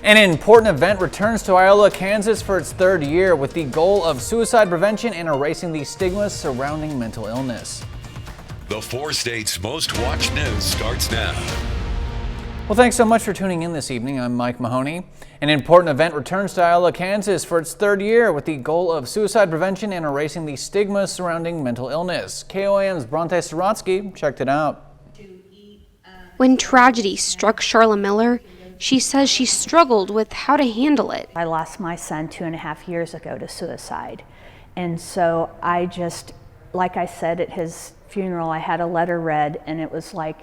An important event returns to Iola, Kansas for its third year with the goal of suicide prevention and erasing the stigmas surrounding mental illness. The 4 states' most watched news starts now. Well, thanks so much for tuning in this evening. I'm Mike Mahoney. An important event returns to Iola, Kansas for its third year with the goal of suicide prevention and erasing the stigmas surrounding mental illness. KOAM's Bronte Sorotsky checked it out. When tragedy struck Charla Miller, she says she struggled with how to handle it. I lost my son 2.5 years ago to suicide. And so I just, like I said at his funeral, I had a letter read and it was like,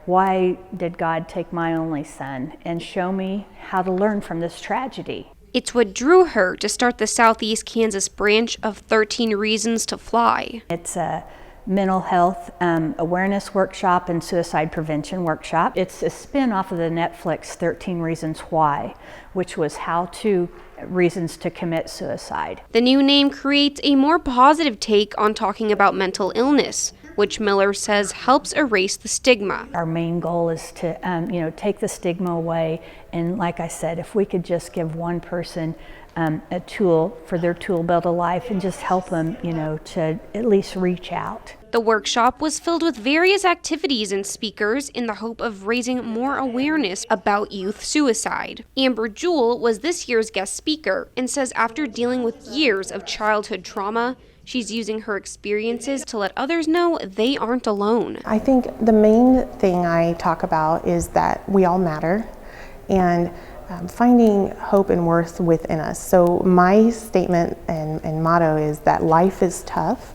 why did God take my only son and show me how to learn from this tragedy? It's what drew her to start the Southeast Kansas branch of 13 Reasons to Fly. It's a mental health awareness workshop and suicide prevention workshop. It's a spin off of the Netflix 13 Reasons Why, which was how-to reasons to commit suicide. The new name creates a more positive take on talking about mental illness, which Miller says helps erase the stigma. Our main goal is to take the stigma away, and like I said, if we could just give one person a tool for their tool belt of life and just help them, to at least reach out. The workshop was filled with various activities and speakers in the hope of raising more awareness about youth suicide. Jewell was this year's guest speaker and says after dealing with years of childhood trauma, she's using her experiences to let others know they aren't alone. I think the main thing I talk about is that we all matter, and finding hope and worth within us. So my statement and motto is that life is tough,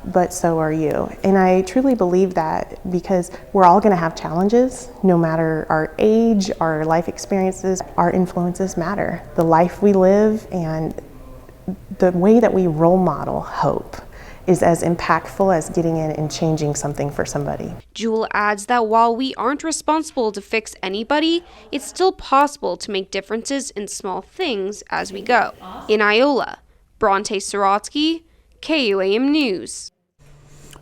but so are you. And I truly believe that because we're all going to have challenges, no matter our age, our life experiences, our influences matter. The life we live and the way that we role model hope is as impactful as getting in and changing something for somebody. Jewell adds that while we aren't responsible to fix anybody, it's still possible to make differences in small things as we go. In Iola, Bronte Sorotsky, KOAM News.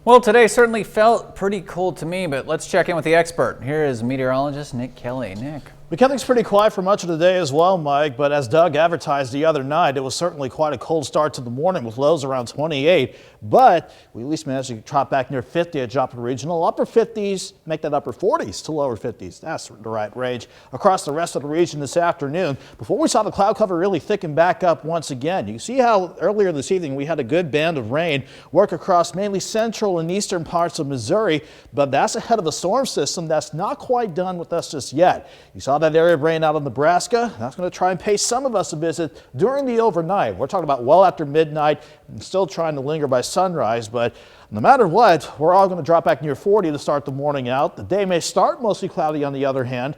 Well, today certainly felt pretty cold to me, but let's check in with the expert. Here is meteorologist Nick Kelly. Nick. McKinney's pretty quiet for much of the day as well, Mike, but as Doug advertised the other night, it was certainly quite a cold start to the morning with lows around 28, but we at least managed to drop back near 50 at Joplin Regional. Upper 50s, make that upper 40s to lower 50s. That's the right range across the rest of the region this afternoon. Before we saw the cloud cover really thicken back up once again. You see how earlier this evening we had a good band of rain work across mainly central and eastern parts of Missouri, but that's ahead of a storm system that's not quite done with us just yet. You saw that area of rain out of Nebraska. That's going to try and pay some of us a visit during the overnight. We're talking about well after midnight and still trying to linger by sunrise, but no matter what, we're all going to drop back near 40 to start the morning out. The day may start mostly cloudy on the other hand.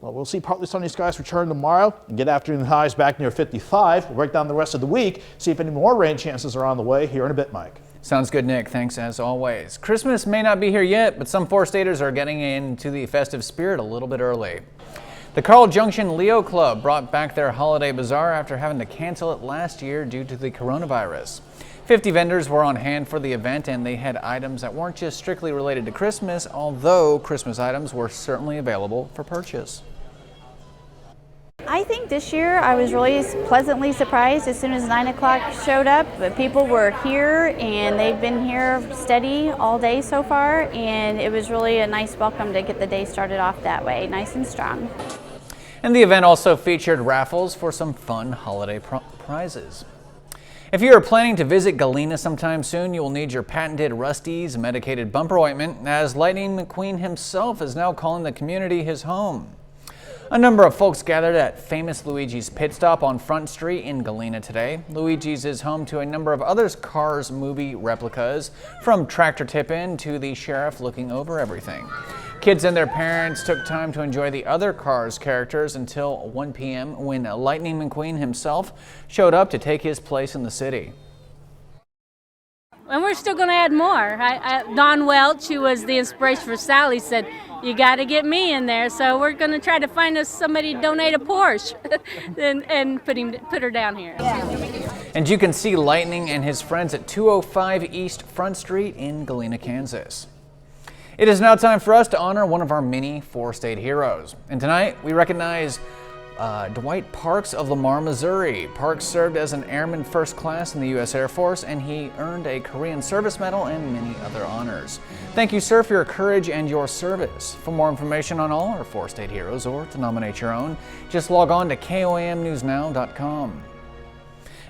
Well, we'll see partly sunny skies return tomorrow and get afternoon highs back near 55. We'll break down the rest of the week, see if any more rain chances are on the way here in a bit, Mike. Sounds good, Nick. Thanks as always. Christmas may not be here yet, but some 4-staters are getting into the festive spirit a little bit early. The Carl Junction Leo Club brought back their holiday bazaar after having to cancel it last year due to the coronavirus. 50 vendors were on hand for the event, and they had items that weren't just strictly related to Christmas, although Christmas items were certainly available for purchase. I think this year I was really pleasantly surprised as soon as 9 o'clock showed up. But people were here and they've been here steady all day so far, and it was really a nice welcome to get the day started off that way, nice and strong. And the event also featured raffles for some fun holiday prizes. If you are planning to visit Galena sometime soon, you will need your patented Rusty's medicated bumper ointment, as Lightning McQueen himself is now calling the community his home. A number of folks gathered at famous Luigi's Pit Stop on Front Street in Galena today. Luigi's is home to a number of other Cars movie replicas, from Tractor Tip-In to the sheriff looking over everything. Kids and their parents took time to enjoy the other Cars characters until 1 p.m. when Lightning McQueen himself showed up to take his place in the city. And we're still going to add more. Don Welch, who was the inspiration for Sally, said, "You got to get me in there." So we're going to try to find us somebody to donate a Porsche and put her down here. And you can see Lightning and his friends at 205 East Front Street in Galena, Kansas. It is now time for us to honor one of our many 4-state heroes. And tonight we recognize Dwight Parks of Lamar, Missouri. Parks served as an airman first class in the U.S. Air Force, and he earned a Korean Service Medal and many other honors. Thank you, sir, for your courage and your service. For more information on all our 4-state heroes or to nominate your own, just log on to KOAMnewsnow.com.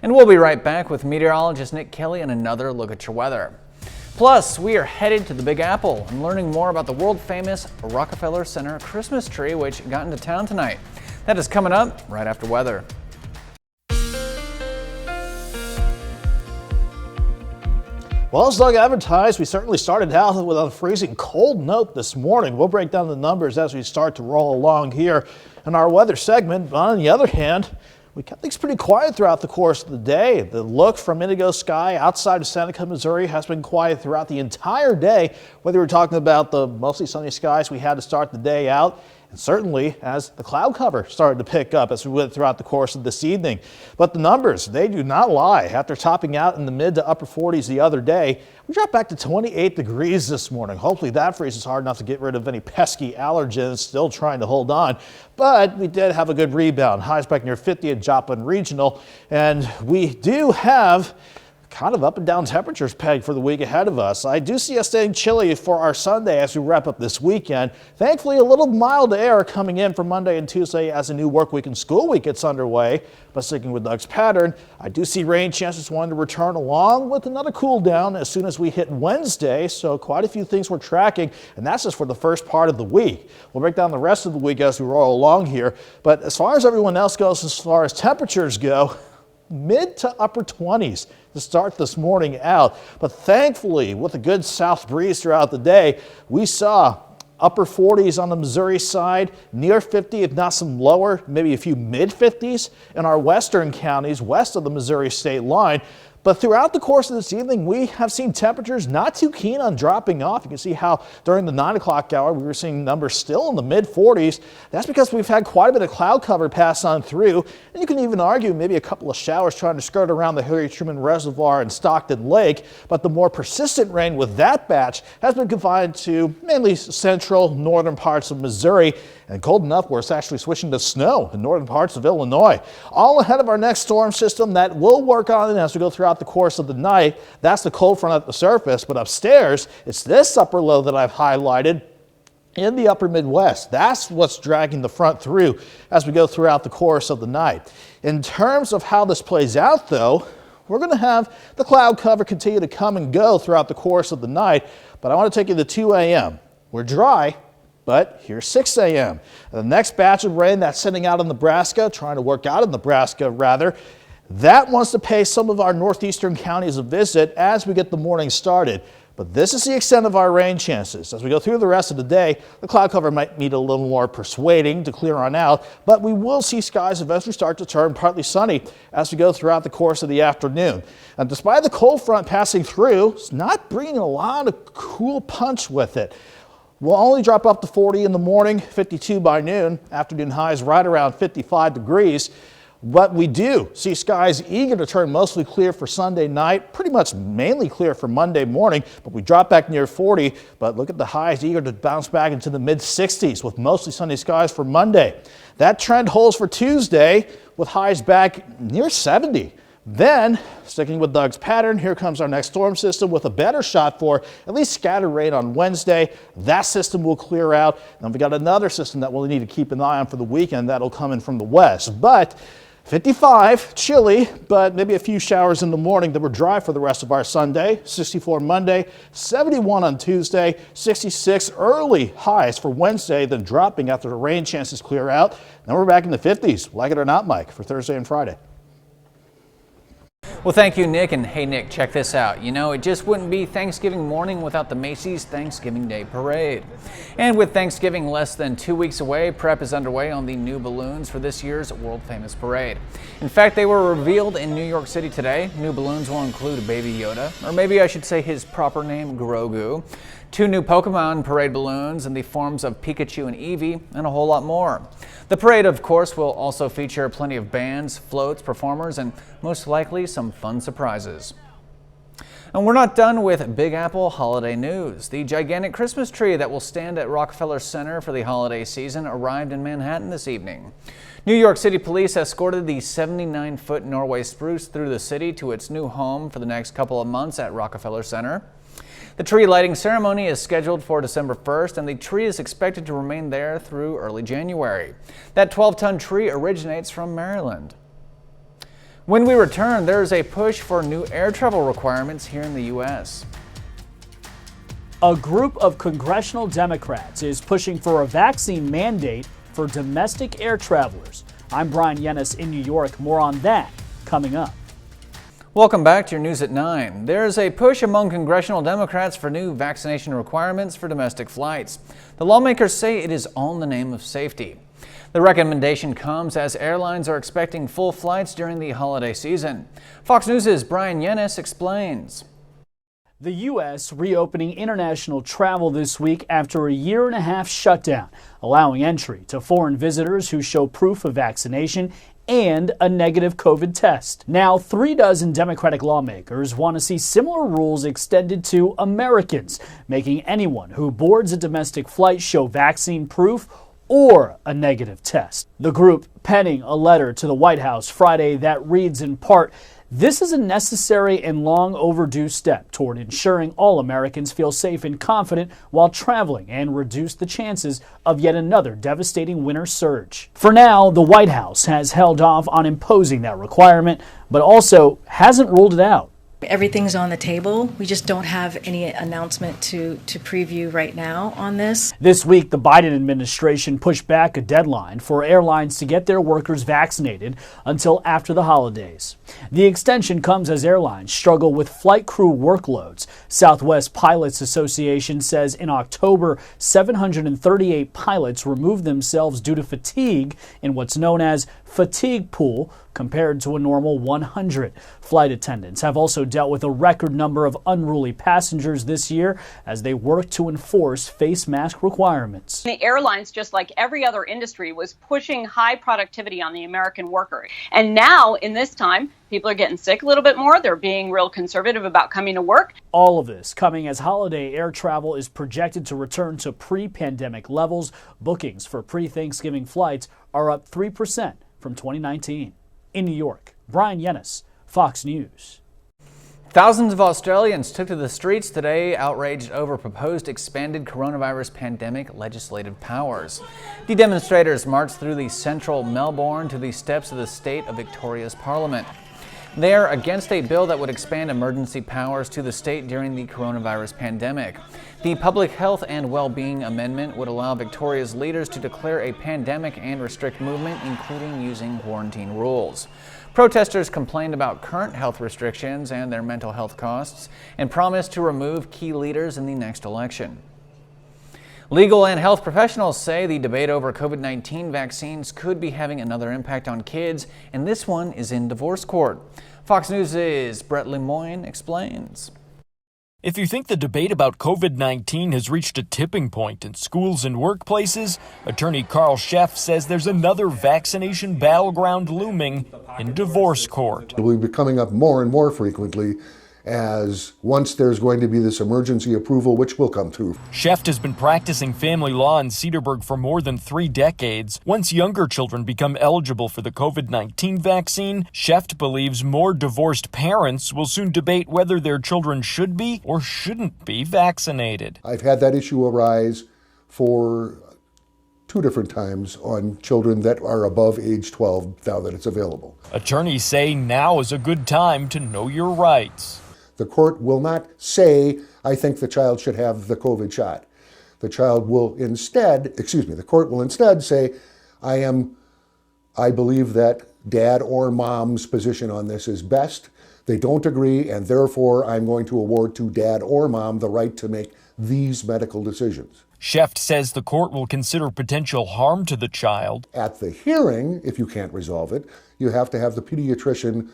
And we'll be right back with meteorologist Nick Kelly and another look at your weather. Plus, we are headed to the Big Apple and learning more about the world-famous Rockefeller Center Christmas tree, which got into town tonight. That is coming up right after weather. Well, as Doug advertised, we certainly started out with a freezing cold note this morning. We'll break down the numbers as we start to roll along here in our weather segment. But on the other hand, we kept things pretty quiet throughout the course of the day. The look from Indigo Sky outside of Seneca, Missouri has been quiet throughout the entire day, whether we're talking about the mostly sunny skies we had to start the day out, and certainly as the cloud cover started to pick up as we went throughout the course of this evening. But the numbers, they do not lie. After topping out in the mid to upper 40s the other day, we dropped back to 28 degrees this morning. Hopefully that freeze is hard enough to get rid of any pesky allergens still trying to hold on. But we did have a good rebound. Highs back near 50 at Joplin Regional. And we do have kind of up and down temperatures pegged for the week ahead of us. I do see us staying chilly for our Sunday as we wrap up this weekend. Thankfully, a little mild air coming in for Monday and Tuesday as a new work week and school week gets underway. But sticking with Doug's pattern, I do see rain chances wanting to return along with another cool down as soon as we hit Wednesday. So quite a few things we're tracking, and that's just for the first part of the week. We'll break down the rest of the week as we roll along here. But as far as everyone else goes, as far as temperatures go, mid to upper 20s to start this morning out. But thankfully, with a good south breeze throughout the day, we saw upper 40s on the Missouri side, near 50, if not some lower, maybe a few mid 50s in our western counties west of the Missouri state line. But throughout the course of this evening, we have seen temperatures not too keen on dropping off. You can see how during the 9 o'clock hour, we were seeing numbers still in the mid 40s. That's because we've had quite a bit of cloud cover pass on through. And you can even argue maybe a couple of showers trying to skirt around the Harry Truman Reservoir and Stockton Lake. But the more persistent rain with that batch has been confined to mainly central northern parts of Missouri. And cold enough where it's actually switching to snow in northern parts of Illinois. All ahead of our next storm system that we'll work on as we go throughout the course of the night. That's the cold front at the surface, but upstairs, it's this upper low that I've highlighted in the upper Midwest. That's what's dragging the front through as we go throughout the course of the night. In terms of how this plays out, though, we're going to have the cloud cover continue to come and go throughout the course of the night, but I want to take you to 2 a.m. We're dry, but here's 6 a.m. The next batch of rain that's sitting out in Nebraska, trying to work out in Nebraska rather, that wants to pay some of our northeastern counties a visit as we get the morning started. But this is the extent of our rain chances. As we go through the rest of the day, the cloud cover might need a little more persuading to clear on out, but we will see skies eventually start to turn partly sunny as we go throughout the course of the afternoon. And despite the cold front passing through, it's not bringing a lot of cool punch with it. We'll only drop up to 40 in the morning, 52 by noon, afternoon highs right around 55 degrees. But we do see skies eager to turn mostly clear for Sunday night, pretty much mainly clear for Monday morning, but we drop back near 40. But look at the highs eager to bounce back into the mid 60s with mostly sunny skies for Monday. That trend holds for Tuesday with highs back near 70. Then, sticking with Doug's pattern, here comes our next storm system with a better shot for at least scattered rain on Wednesday. That system will clear out. Then we got another system that we'll need to keep an eye on for the weekend that'll come in from the west. But 55, chilly, but maybe a few showers in the morning that were dry for the rest of our Sunday. 64 Monday, 71 on Tuesday, 66 early highs for Wednesday, then dropping after the rain chances clear out. Then we're back in the 50s, like it or not, Mike, for Thursday and Friday. Well, thank you, Nick. And hey, Nick, check this out. You know, it just wouldn't be Thanksgiving morning without the Macy's Thanksgiving Day Parade. And with Thanksgiving less than 2 weeks away, prep is underway on the new balloons for this year's world-famous parade. In fact, they were revealed in New York City today. New balloons will include Baby Yoda, or maybe I should say his proper name, Grogu, 2 new Pokemon parade balloons in the forms of Pikachu and Eevee, and a whole lot more. The parade, of course, will also feature plenty of bands, floats, performers, and most likely some fun surprises. And we're not done with Big Apple holiday news. The gigantic Christmas tree that will stand at Rockefeller Center for the holiday season arrived in Manhattan this evening. New York City police escorted the 79-foot Norway spruce through the city to its new home for the next couple of months at Rockefeller Center. The tree lighting ceremony is scheduled for December 1st, and the tree is expected to remain there through early January. That 12-ton tree originates from Maryland. When we return, there is a push for new air travel requirements here in the U.S. A group of congressional Democrats is pushing for a vaccine mandate for domestic air travelers. I'm Brian Yennis in New York. More on that coming up. Welcome back to your News at 9. There is a push among congressional Democrats for new vaccination requirements for domestic flights. The lawmakers say it is all in the name of safety. The recommendation comes as airlines are expecting full flights during the holiday season. Fox News' Brian Yennis explains. The U.S. reopening international travel this week after a year-and-a-half shutdown, allowing entry to foreign visitors who show proof of vaccination and a negative COVID test. Now, 36 Democratic lawmakers want to see similar rules extended to Americans, making anyone who boards a domestic flight show vaccine proof or a negative test. The group penning a letter to the White House Friday that reads in part, "This is a necessary and long overdue step toward ensuring all Americans feel safe and confident while traveling and reduce the chances of yet another devastating winter surge." For now, the White House has held off on imposing that requirement, but also hasn't ruled it out. Everything's on the table. We just don't have any announcement to preview right now on this. This week, the Biden administration pushed back a deadline for airlines to get their workers vaccinated until after the holidays. The extension comes as airlines struggle with flight crew workloads. Southwest Pilots Association says in October, 738 pilots removed themselves due to fatigue in what's known as fatigue pool, compared to a normal 100. Flight attendants have also dealt with a record number of unruly passengers this year as they work to enforce face mask requirements. The airlines, just like every other industry, was pushing high productivity on the American worker. And now, in this time, people are getting sick a little bit more. They're being real conservative about coming to work. All of this coming as holiday air travel is projected to return to pre-pandemic levels. Bookings for pre-Thanksgiving flights are up 3% from 2019. In New York, Brian Yennis, Fox News. Thousands of Australians took to the streets today, outraged over proposed expanded coronavirus pandemic legislative powers. The demonstrators marched through the central Melbourne to the steps of the state of Victoria's Parliament. They are against a bill that would expand emergency powers to the state during the coronavirus pandemic. The Public Health and Well-being Amendment would allow Victoria's leaders to declare a pandemic and restrict movement, including using quarantine rules. Protesters complained about current health restrictions and their mental health costs and promised to remove key leaders in the next election. Legal and health professionals say the debate over COVID-19 vaccines could be having another impact on kids, and this one is in divorce court. Fox News' Brett Lemoyne explains. If you think the debate about COVID-19 has reached a tipping point in schools and workplaces, attorney Carl Scheff says there's another vaccination battleground looming in divorce court. It will be coming up more and more frequently as once there's going to be this emergency approval, which will come through. Scheff has been practicing family law in Cedarburg for more than 3 decades. Once younger children become eligible for the COVID-19 vaccine, Scheff believes more divorced parents will soon debate whether their children should be or shouldn't be vaccinated. I've had that issue arise for 2 different times on children that are above age 12 now that it's available. Attorneys say now is a good time to know your rights. The court will not say, I think the child should have the COVID shot. The court will instead say, I believe that dad or mom's position on this is best. They don't agree, and therefore I'm going to award to dad or mom the right to make these medical decisions. Scheff says the court will consider potential harm to the child. At the hearing, if you can't resolve it, you have to have the pediatrician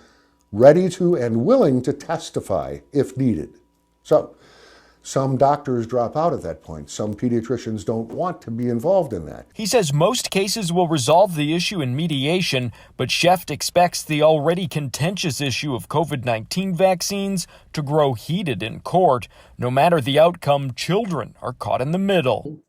ready to and willing to testify if needed. So Some doctors drop out at that point. Some pediatricians don't want to be involved in that. He says most cases will resolve the issue in mediation, but Sheft expects the already contentious issue of COVID-19 vaccines to grow heated in court. No matter the outcome, children are caught in the middle.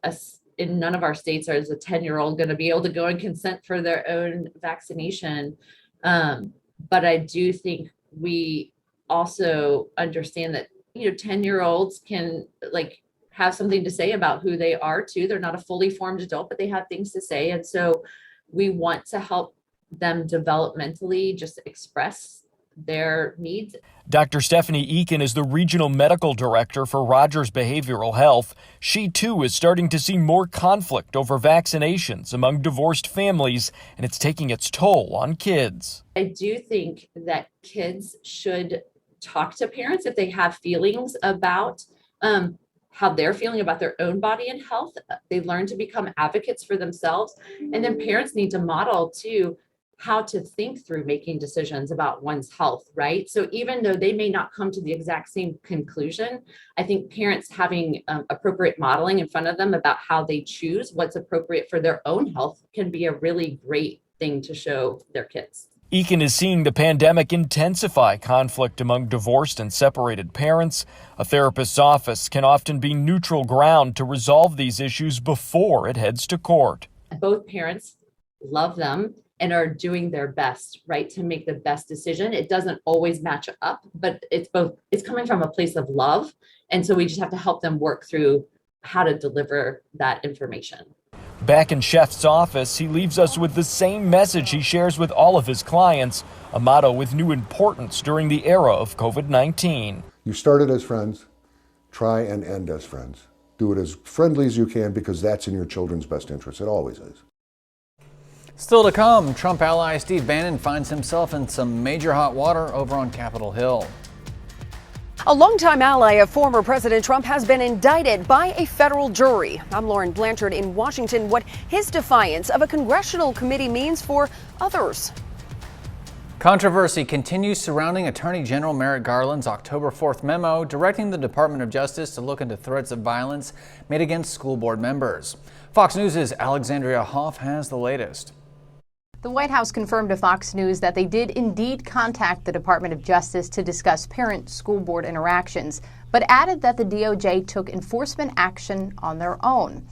In none of our states is a 10-year-old going to be able to go and consent for their own vaccination. But I do think we also understand that 10-year-olds can have something to say about who they are too. They're not a fully formed adult, but they have things to say. And so we want to help them developmentally just express their needs. Dr. Stephanie Eakin is the regional medical director for Rogers Behavioral Health. She too is starting to see more conflict over vaccinations among divorced families, and it's taking its toll on kids. I do think that kids should talk to parents if they have feelings about how they're feeling about their own body and health. They learn to become advocates for themselves. And then parents need to model too how to think through making decisions about one's health, right? So even though they may not come to the exact same conclusion, I think parents having appropriate modeling in front of them about how they choose what's appropriate for their own health can be a really great thing to show their kids. Eakin is seeing the pandemic intensify conflict among divorced and separated parents. A therapist's office can often be neutral ground to resolve these issues before it heads to court. Both parents love them and are doing their best, right, to make the best decision. It doesn't always match up, but it's coming from a place of love. And so we just have to help them work through how to deliver that information. Back in Sheft's office, he leaves us with the same message he shares with all of his clients, a motto with new importance during the era of COVID-19. You started as friends, try and end as friends. Do it as friendly as you can because that's in your children's best interest. It always is. Still to come, Trump ally Steve Bannon finds himself in some major hot water over on Capitol Hill. A longtime ally of former President Trump has been indicted by a federal jury. I'm Lauren Blanchard in Washington. What his defiance of a congressional committee means for others. Controversy continues surrounding Attorney General Merrick Garland's October 4th memo directing the Department of Justice to look into threats of violence made against school board members. Fox News' Alexandria Hoff has the latest. The White House confirmed to Fox News that they did indeed contact the Department of Justice to discuss parent-school board interactions, but added that the DOJ took enforcement action on their own.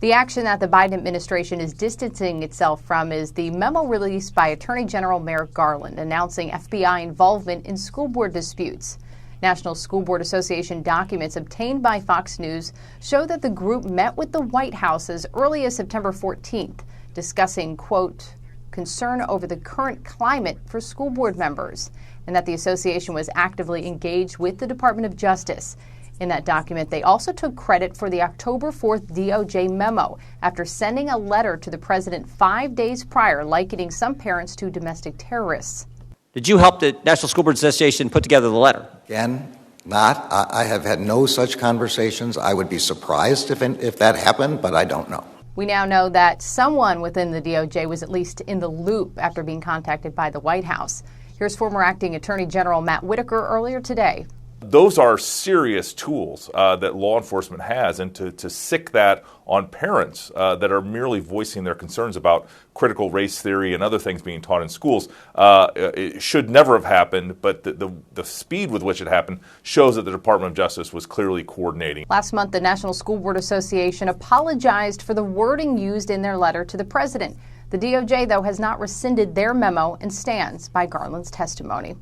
The action that the Biden administration is distancing itself from is the memo released by Attorney General Merrick Garland announcing FBI involvement in school board disputes. National School Board Association documents obtained by Fox News show that the group met with the White House as early as September 14th, discussing, quote, concern over the current climate for school board members, and that the association was actively engaged with the Department of Justice. In that document, they also took credit for the October 4th DOJ memo after sending a letter to the president 5 days prior likening some parents to domestic terrorists. Did you help the National School Board Association put together the letter? Again, not. I have had no such conversations. I would be surprised if that happened, but I don't know. We now know that someone within the DOJ was at least in the loop after being contacted by the White House. Here's former Acting Attorney General Matt Whitaker earlier today. Those are serious tools that law enforcement has, and to sic that on parents that are merely voicing their concerns about critical race theory and other things being taught in schools, it should never have happened, but the speed with which it happened shows that the Department of Justice was clearly coordinating. Last month, the National School Board Association apologized for the wording used in their letter to the president. The DOJ, though, has not rescinded their memo and stands by Garland's testimony.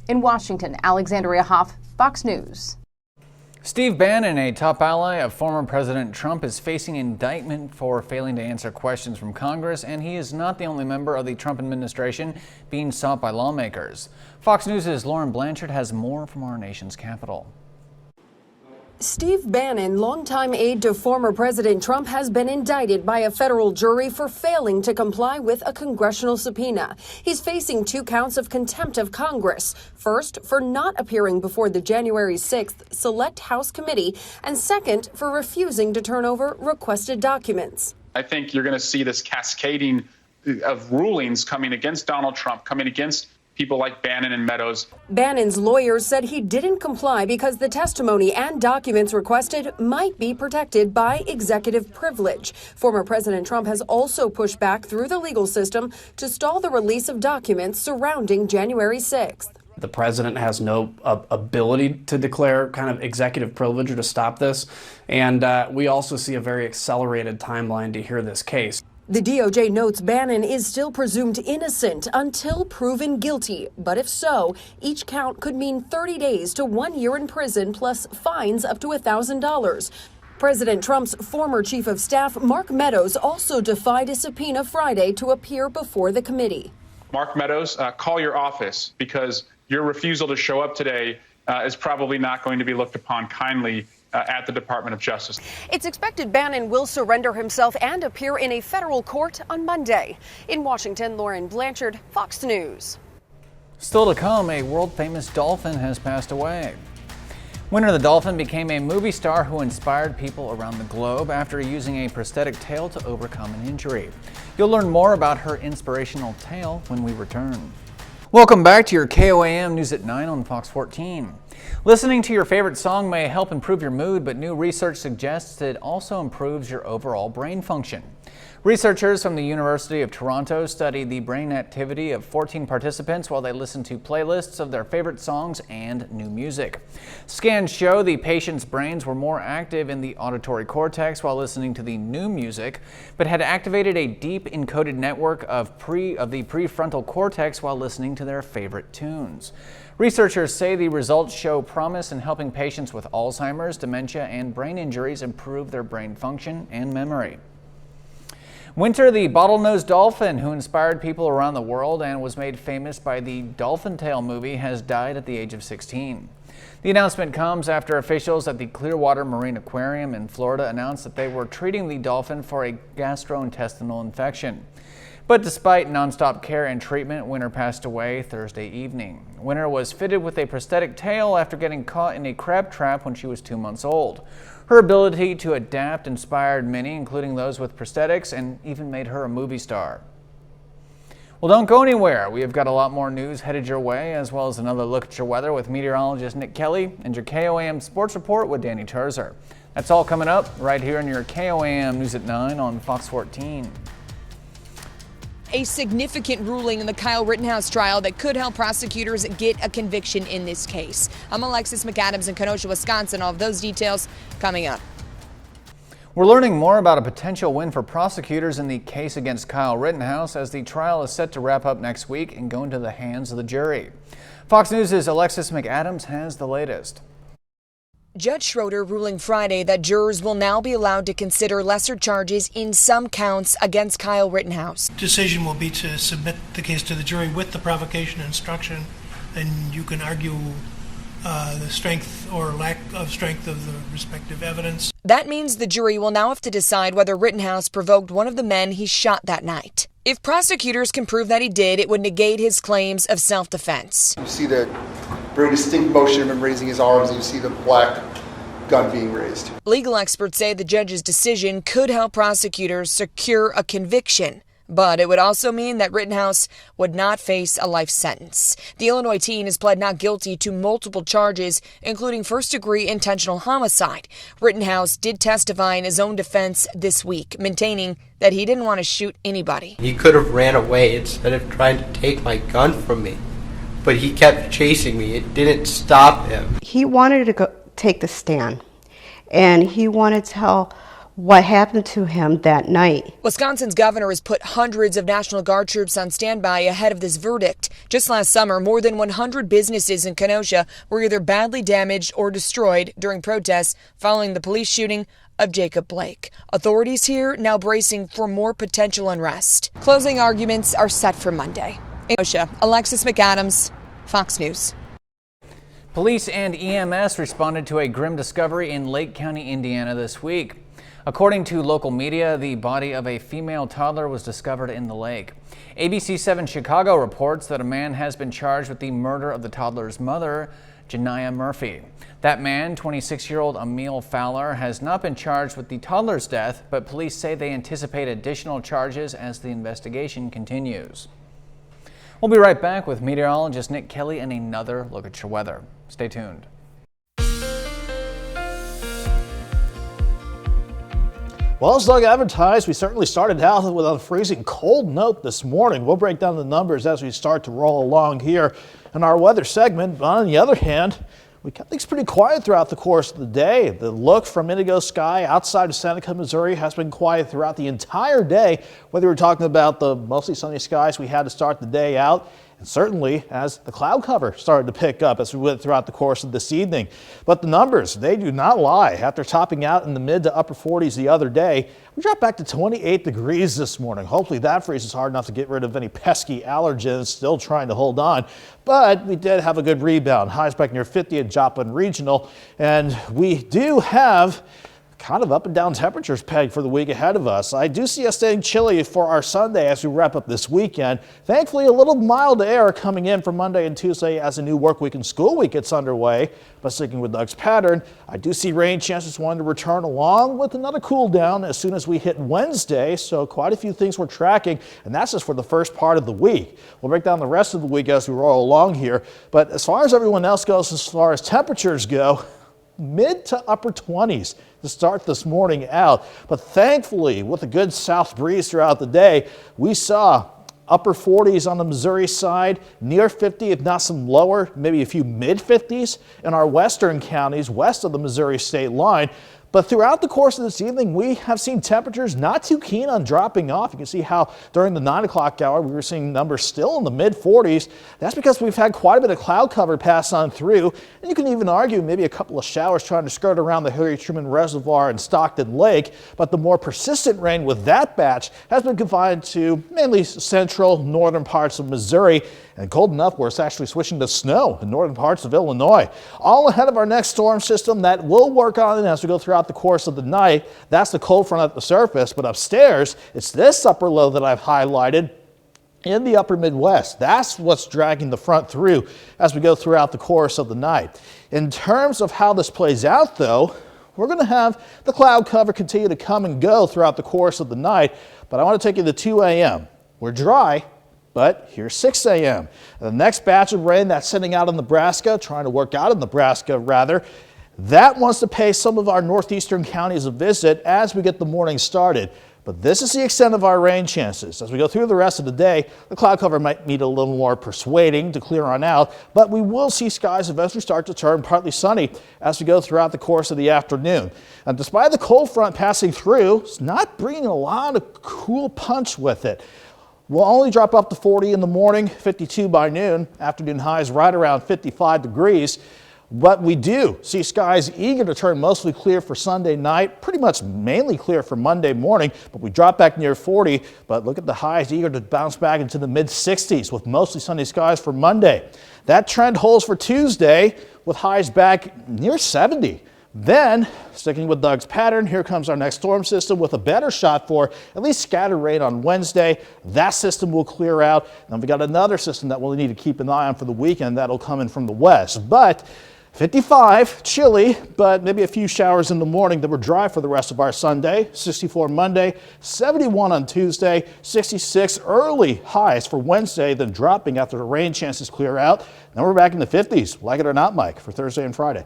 In Washington, Alexandria Hoff, Fox News. Steve Bannon, a top ally of former President Trump, is facing indictment for failing to answer questions from Congress, and he is not the only member of the Trump administration being sought by lawmakers. Fox News' Lauren Blanchard has more from our nation's capital. Steve Bannon, longtime aide to former President Trump, has been indicted by a federal jury for failing to comply with a congressional subpoena. He's facing 2 counts of contempt of Congress. First, for not appearing before the January 6th Select House Committee, and second, for refusing to turn over requested documents. I think you're going to see this cascading of rulings coming against Donald Trump, coming against people like Bannon and Meadows. Bannon's lawyers said he didn't comply because the testimony and documents requested might be protected by executive privilege. Former President Trump has also pushed back through the legal system to stall the release of documents surrounding January 6th. The president has no ability to declare kind of executive privilege or to stop this. And we also see a very accelerated timeline to hear this case. The DOJ notes Bannon is still presumed innocent until proven guilty. But if so, each count could mean 30 days to 1 year in prison plus fines up to $1,000. President Trump's former chief of staff, Mark Meadows, also defied a subpoena Friday to appear before the committee. Mark Meadows, call your office because your refusal to show up today is probably not going to be looked upon kindly at the Department of Justice. It's expected Bannon will surrender himself and appear in a federal court on Monday. In Washington, Lauren Blanchard, Fox News. Still to come, a world-famous dolphin has passed away. Winner the Dolphin became a movie star who inspired people around the globe after using a prosthetic tail to overcome an injury. You'll learn more about her inspirational tale when we return. Welcome back to your KOAM News at 9 on Fox 14. Listening to your favorite song may help improve your mood, but new research suggests it also improves your overall brain function. Researchers from the University of Toronto studied the brain activity of 14 participants while they listened to playlists of their favorite songs and new music. Scans show the patients' brains were more active in the auditory cortex while listening to the new music, but had activated a deep encoded network of the prefrontal cortex while listening to their favorite tunes. Researchers say the results show promise in helping patients with Alzheimer's, dementia, and brain injuries improve their brain function and memory. Winter the Bottlenose dolphin, who inspired people around the world and was made famous by the Dolphin Tale movie, has died at the age of 16. The announcement comes after officials at the Clearwater Marine Aquarium in Florida announced that they were treating the dolphin for a gastrointestinal infection. But despite nonstop care and treatment, Winter passed away Thursday evening. Winter was fitted with a prosthetic tail after getting caught in a crab trap when she was 2 months old. Her ability to adapt inspired many, including those with prosthetics, and even made her a movie star. Well, don't go anywhere. We have got a lot more news headed your way, as well as another look at your weather with meteorologist Nick Kelly and your KOAM Sports Report with Danny Terzer. That's all coming up right here in your KOAM News at 9 on Fox 14. A significant ruling in the Kyle Rittenhouse trial that could help prosecutors get a conviction in this case. I'm Alexis McAdams in Kenosha, Wisconsin. All of those details coming up. We're learning more about a potential win for prosecutors in the case against Kyle Rittenhouse as the trial is set to wrap up next week and go into the hands of the jury. Fox News' Alexis McAdams has the latest. Judge Schroeder ruling Friday that jurors will now be allowed to consider lesser charges in some counts against Kyle Rittenhouse. Decision will be to submit the case to the jury with the provocation instruction, and you can argue the strength or lack of strength of the respective evidence. That means the jury will now have to decide whether Rittenhouse provoked one of the men he shot that night. If prosecutors can prove that he did, it would negate his claims of self-defense. You see the very distinct motion of him raising his arms, and you see the black gun being raised. Legal experts say the judge's decision could help prosecutors secure a conviction, but it would also mean that Rittenhouse would not face a life sentence. The Illinois teen has pled not guilty to multiple charges, including first-degree intentional homicide. Rittenhouse did testify in his own defense this week, maintaining that he didn't want to shoot anybody. He could have ran away instead of trying to take my gun from me, but he kept chasing me. It didn't stop him. He wanted to go take the stand, and he wanted to tell what happened to him that night. Wisconsin's governor has put hundreds of National Guard troops on standby ahead of this verdict. Just last summer, more than 100 businesses in Kenosha were either badly damaged or destroyed during protests following the police shooting of Jacob Blake. Authorities here now bracing for more potential unrest. Closing arguments are set for Monday. In Kenosha, Alexis McAdams, Fox News. Police and EMS responded to a grim discovery in Lake County, Indiana this week. According to local media, the body of a female toddler was discovered in the lake. ABC 7 Chicago reports that a man has been charged with the murder of the toddler's mother, Janiah Murphy. That man, 26-year-old Emil Fowler, has not been charged with the toddler's death, but police say they anticipate additional charges as the investigation continues. We'll be right back with meteorologist Nick Kelly and another look at your weather. Stay tuned. Well, as Doug advertised, we certainly started out with a freezing cold note this morning. We'll break down the numbers as we start to roll along here in our weather segment. But on the other hand, we kept things pretty quiet throughout the course of the day. The look from Indigo Sky outside of Seneca, Missouri has been quiet throughout the entire day, whether we're talking about the mostly sunny skies we had to start the day out, and certainly as the cloud cover started to pick up as we went throughout the course of this evening. But the numbers, they do not lie. After topping out in the mid to upper 40s the other day, we dropped back to 28 degrees this morning. Hopefully that freezes hard enough to get rid of any pesky allergens still trying to hold on. But we did have a good rebound. Highs back near 50 at Joplin Regional. And we do have kind of up and down temperatures pegged for the week ahead of us. I do see us staying chilly for our Sunday as we wrap up this weekend. Thankfully, a little mild air coming in for Monday and Tuesday as a new work week and school week gets underway. But sticking with Doug's pattern, I do see rain chances wanting to return along with another cool down as soon as we hit Wednesday. So quite a few things we're tracking, and that's just for the first part of the week. We'll break down the rest of the week as we roll along here. But as far as everyone else goes, as far as temperatures go, mid to upper 20s to start this morning out. But thankfully, with a good south breeze throughout the day, we saw upper 40s on the Missouri side, near 50, if not some lower, maybe a few mid 50s in our western counties west of the Missouri state line. But throughout the course of this evening, we have seen temperatures not too keen on dropping off. You can see how during the 9 o'clock hour, we were seeing numbers still in the mid 40s. That's because we've had quite a bit of cloud cover pass on through. And you can even argue maybe a couple of showers trying to skirt around the Harry Truman Reservoir and Stockton Lake. But the more persistent rain with that batch has been confined to mainly central northern parts of Missouri. And cold enough where it's actually switching to snow in northern parts of Illinois. All ahead of our next storm system that we'll work on as we go throughout the course of the night. That's the cold front at the surface, but upstairs, it's this upper low that I've highlighted in the upper Midwest. That's what's dragging the front through as we go throughout the course of the night. In terms of how this plays out, though, we're going to have the cloud cover continue to come and go throughout the course of the night, but I want to take you to 2 a.m. We're dry, but here's 6 a.m. The next batch of rain that's sitting out in Nebraska, trying to work out in Nebraska rather, that wants to pay some of our northeastern counties a visit as we get the morning started. But this is the extent of our rain chances. As we go through the rest of the day, the cloud cover might need a little more persuading to clear on out, but we will see skies eventually start to turn partly sunny as we go throughout the course of the afternoon. And despite the cold front passing through, it's not bringing a lot of cool punch with it. We'll only drop up to 40 in the morning, 52 by noon, afternoon highs right around 55 degrees. But we do see skies eager to turn mostly clear for Sunday night, pretty much mainly clear for Monday morning, but we drop back near 40. But look at the highs eager to bounce back into the mid 60s with mostly sunny skies for Monday. That trend holds for Tuesday with highs back near 70. Then, sticking with Doug's pattern, here comes our next storm system with a better shot for at least scattered rain on Wednesday. That system will clear out. Then we got another system that we'll need to keep an eye on for the weekend that'll come in from the west. But 55, chilly, but maybe a few showers in the morning that were dry for the rest of our Sunday. 64 Monday, 71 on Tuesday, 66 early highs for Wednesday, then dropping after the rain chances clear out. Then we're back in the 50s, like it or not, Mike, for Thursday and Friday.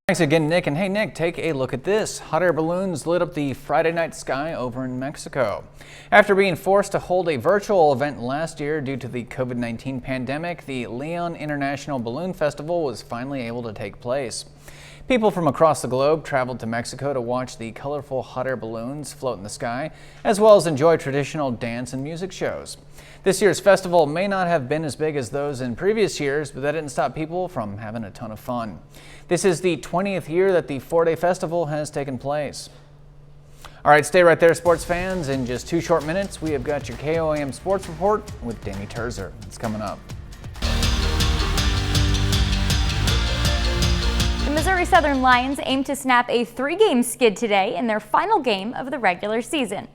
Thanks again, Nick. And hey, Nick, take a look at this. Hot air balloons lit up the Friday night sky over in Mexico. After being forced to hold a virtual event last year due to the COVID-19 pandemic, the Leon International Balloon Festival was finally able to take place. People from across the globe traveled to Mexico to watch the colorful hot air balloons float in the sky, as well as enjoy traditional dance and music shows. This year's festival may not have been as big as those in previous years, but that didn't stop people from having a ton of fun. This is the 20th year that the 4-day festival has taken place. All right, stay right there, sports fans. In just 2 short minutes, we have got your KOAM Sports Report with Danny Terzer. It's coming up. The Missouri Southern Lions aim to snap a 3-game skid today in their final game of the regular season.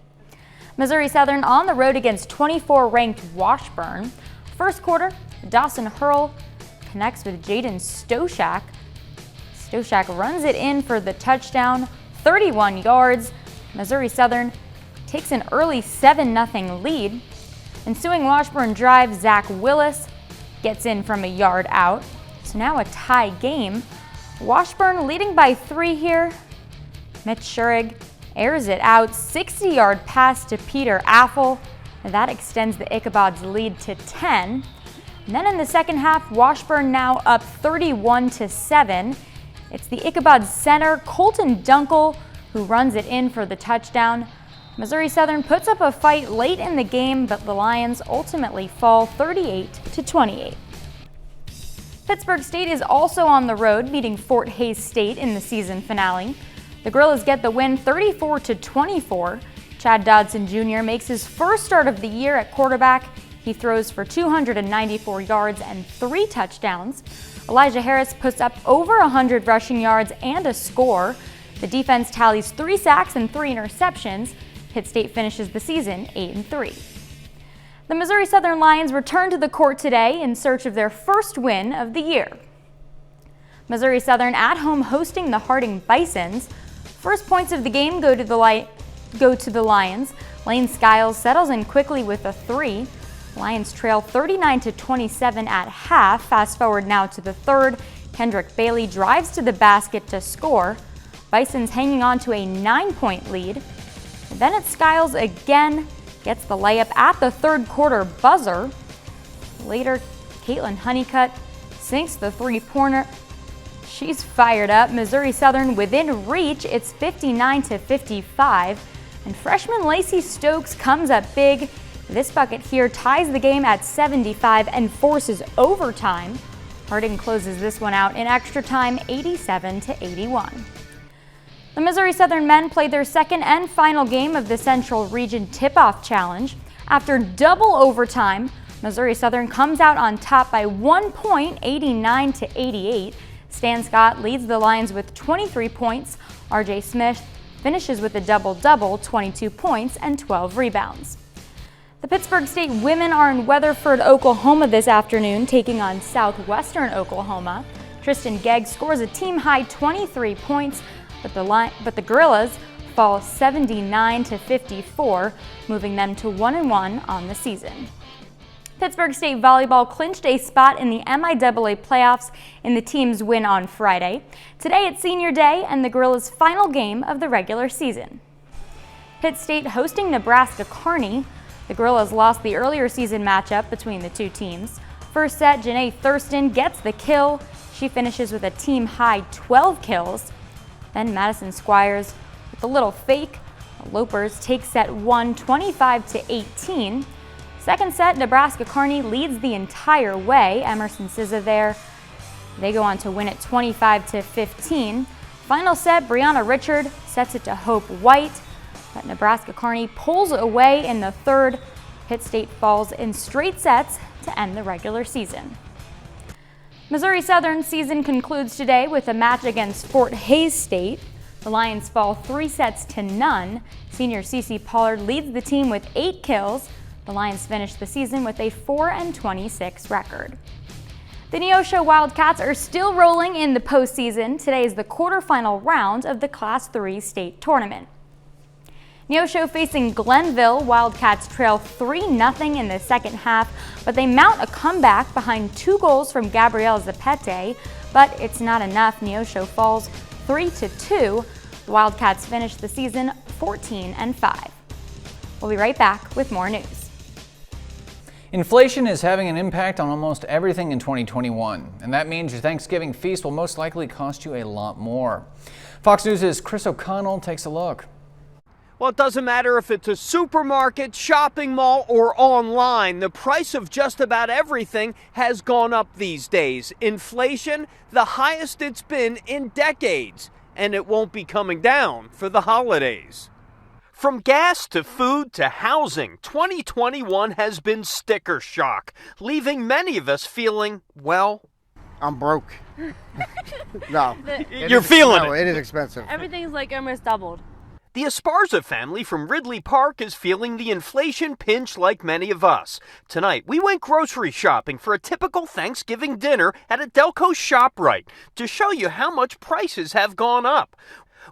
Missouri Southern on the road against 24-ranked Washburn. First quarter, Dawson Hurl connects with Jaden Stoshak. Stoshak runs it in for the touchdown, 31 yards. Missouri Southern takes an early 7-0 lead. Ensuing Washburn drive, Zach Willis gets in from a yard out. So now a tie game. Washburn leading by 3 here. Mitch Schurig airs it out, 60-yard pass to Peter Affle. And that extends the Ichabod's lead to 10. And then in the second half, Washburn now up 31-7. It's the Ichabod center, Colton Dunkel, who runs it in for the touchdown. Missouri Southern puts up a fight late in the game, but the Lions ultimately fall 38-28. Pittsburg State is also on the road, meeting Fort Hays State in the season finale. The Gorillas get the win 34-24. Chad Dodson Jr. makes his first start of the year at quarterback. He throws for 294 yards and 3 touchdowns. Elijah Harris puts up over 100 rushing yards and a score. The defense tallies 3 sacks and 3 interceptions. Pitt State finishes the season 8-3. The Missouri Southern Lions return to the court today in search of their first win of the year. Missouri Southern at home hosting the Harding Bisons. First points of the game go to the Lions. Lane Skiles settles in quickly with a 3. Lions trail 39-27 at half. Fast forward now to the third. Kendrick Bailey drives to the basket to score. Bison's hanging on to a 9-point lead. And then it's Skiles again, gets the layup at the third quarter buzzer. Later, Caitlin Honeycutt sinks the 3-pointer. She's fired up. Missouri Southern within reach. It's 59-55. And freshman Lacey Stokes comes up big. This bucket here ties the game at 75 and forces overtime. Harding closes this one out in extra time, 87-81. The Missouri Southern men played their second and final game of the Central Region Tip-Off Challenge. After double overtime, Missouri Southern comes out on top by 1 point, 89-88. Stan Scott leads the Lions with 23 points. RJ Smith finishes with a double-double, 22 points and 12 rebounds. The Pittsburg State women are in Weatherford, Oklahoma this afternoon, taking on Southwestern Oklahoma. Tristan Gegg scores a team-high 23 points, but the Gorillas fall 79-54, moving them to 1-1 on the season. Pittsburg State volleyball clinched a spot in the MIAA playoffs in the team's win on Friday. Today it's senior day and the Gorillas' final game of the regular season. Pitt State hosting Nebraska Kearney. The Gorillas lost the earlier season matchup between the two teams. First set, Janae Thurston gets the kill. She finishes with a team-high 12 kills. Then Madison Squires with a little fake. The Lopers take set 1, 25-18. Second set, Nebraska Kearney leads the entire way. Emerson Sizza there. They go on to win it 25-15. Final set, Brianna Richard sets it to Hope White. But Nebraska Kearney pulls away in the third. Pitt State falls in straight sets to end the regular season. Missouri Southern's season concludes today with a match against Fort Hays State. The Lions fall 3-0. Senior Cece Pollard leads the team with 8 kills. The Lions finish the season with a 4-26 record. The Neosho Wildcats are still rolling in the postseason. Today is the quarterfinal round of the Class 3 state tournament. Neosho facing Glenville. Wildcats trail 3-0 in the second half, but they mount a comeback behind 2 goals from Gabrielle Zapete, but it's not enough. Neosho falls 3-2. The Wildcats finish the season 14-5. We'll be right back with more news. Inflation is having an impact on almost everything in 2021, and that means your Thanksgiving feast will most likely cost you a lot more. Fox News' Chris O'Connell takes a look. Well, it doesn't matter if it's a supermarket, shopping mall, or online. The price of just about everything has gone up these days. Inflation, the highest it's been in decades, and it won't be coming down for the holidays. From gas to food to housing, 2021 has been sticker shock, leaving many of us feeling, well, I'm broke. No. You're feeling it. It is expensive. Everything's like almost doubled. The Esparza family from Ridley Park is feeling the inflation pinch like many of us. Tonight, we went grocery shopping for a typical Thanksgiving dinner at a Delco ShopRite to show you how much prices have gone up.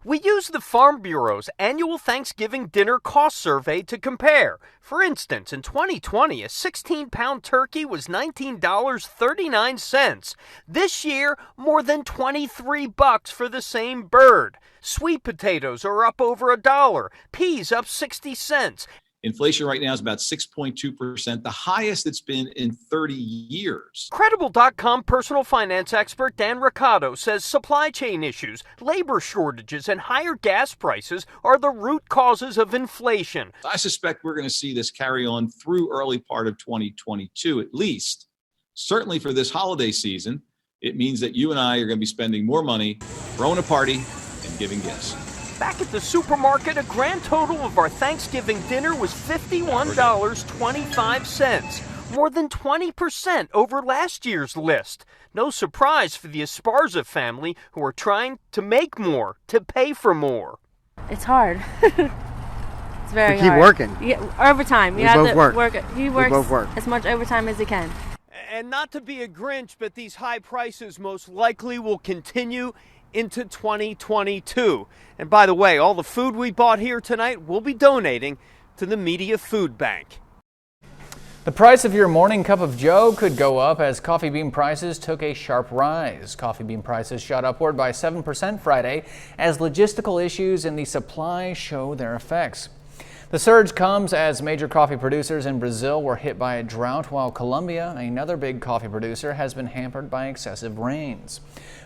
We use the Farm Bureau's annual Thanksgiving dinner cost survey to compare. For instance, in 2020, a 16-pound turkey was $19.39. This year, more than $23 for the same bird. Sweet potatoes are up over $1, peas up 60 cents. Inflation right now is about 6.2%, the highest it's been in 30 years. Credible.com personal finance expert Dan Riccado says supply chain issues, labor shortages, and higher gas prices are the root causes of inflation. I suspect we're going to see this carry on through early part of 2022, at least. Certainly for this holiday season, it means that you and I are going to be spending more money, throwing a party, and giving gifts. Back at the supermarket, a grand total of our Thanksgiving dinner was $51.25, more than 20% over last year's list. No surprise for the Esparza family, who are trying to make more, to pay for more. It's hard. It's very We keep hard. working. Yeah, overtime. We You have both to work. He We works both work. as much overtime as he can. And not to be a Grinch, but these high prices most likely will continue into 2022. And by the way, all the food we bought here tonight we'll be donating to the Media Food Bank. The price of your morning cup of joe could go up as coffee bean prices took a sharp rise. Coffee bean prices shot upward by 7% Friday as logistical issues in the supply show their effects. The surge comes as major coffee producers in Brazil were hit by a drought, while Colombia, another big coffee producer, has been hampered by excessive rains.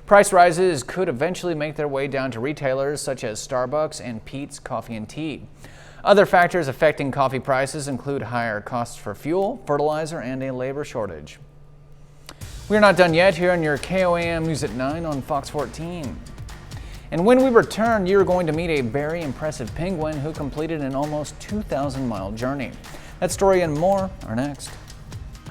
Price rises could eventually make their way down to retailers such as Starbucks and Peet's Coffee and Tea. Other factors affecting coffee prices include higher costs for fuel, fertilizer, and a labor shortage. We're not done yet here on your KOAM News at 9 on Fox 14. And when we return, you're going to meet a very impressive penguin who completed an almost 2,000-mile journey. That story and more are next.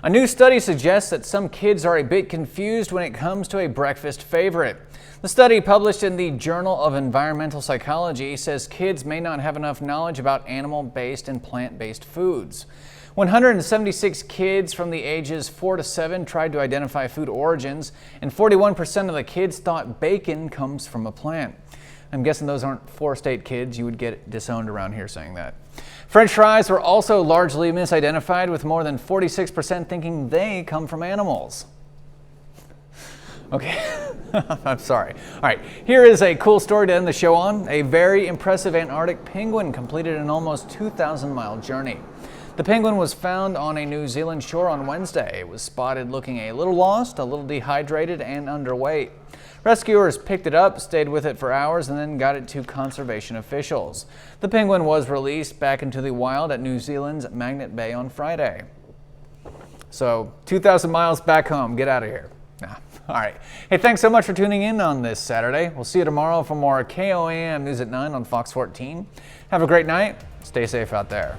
A new study suggests that some kids are a bit confused when it comes to a breakfast favorite. The study, published in the Journal of Environmental Psychology, says kids may not have enough knowledge about animal-based and plant-based foods. 176 kids from the ages 4 to 7 tried to identify food origins, and 41% of the kids thought bacon comes from a plant. I'm guessing those aren't 4-state kids. You would get disowned around here saying that. French fries were also largely misidentified, with more than 46% thinking they come from animals. Okay, I'm sorry. All right, here is a cool story to end the show on. A very impressive Antarctic penguin completed an almost 2,000-mile journey. The penguin was found on a New Zealand shore on Wednesday. It was spotted looking a little lost, a little dehydrated, and underweight. Rescuers picked it up, stayed with it for hours, and then got it to conservation officials. The penguin was released back into the wild at New Zealand's Magnet Bay on Friday. So, 2,000 miles back home. Get out of here. Nah. All right. Hey, thanks so much for tuning in on this Saturday. We'll see you tomorrow for more KOAM News at 9 on Fox 14. Have a great night. Stay safe out there.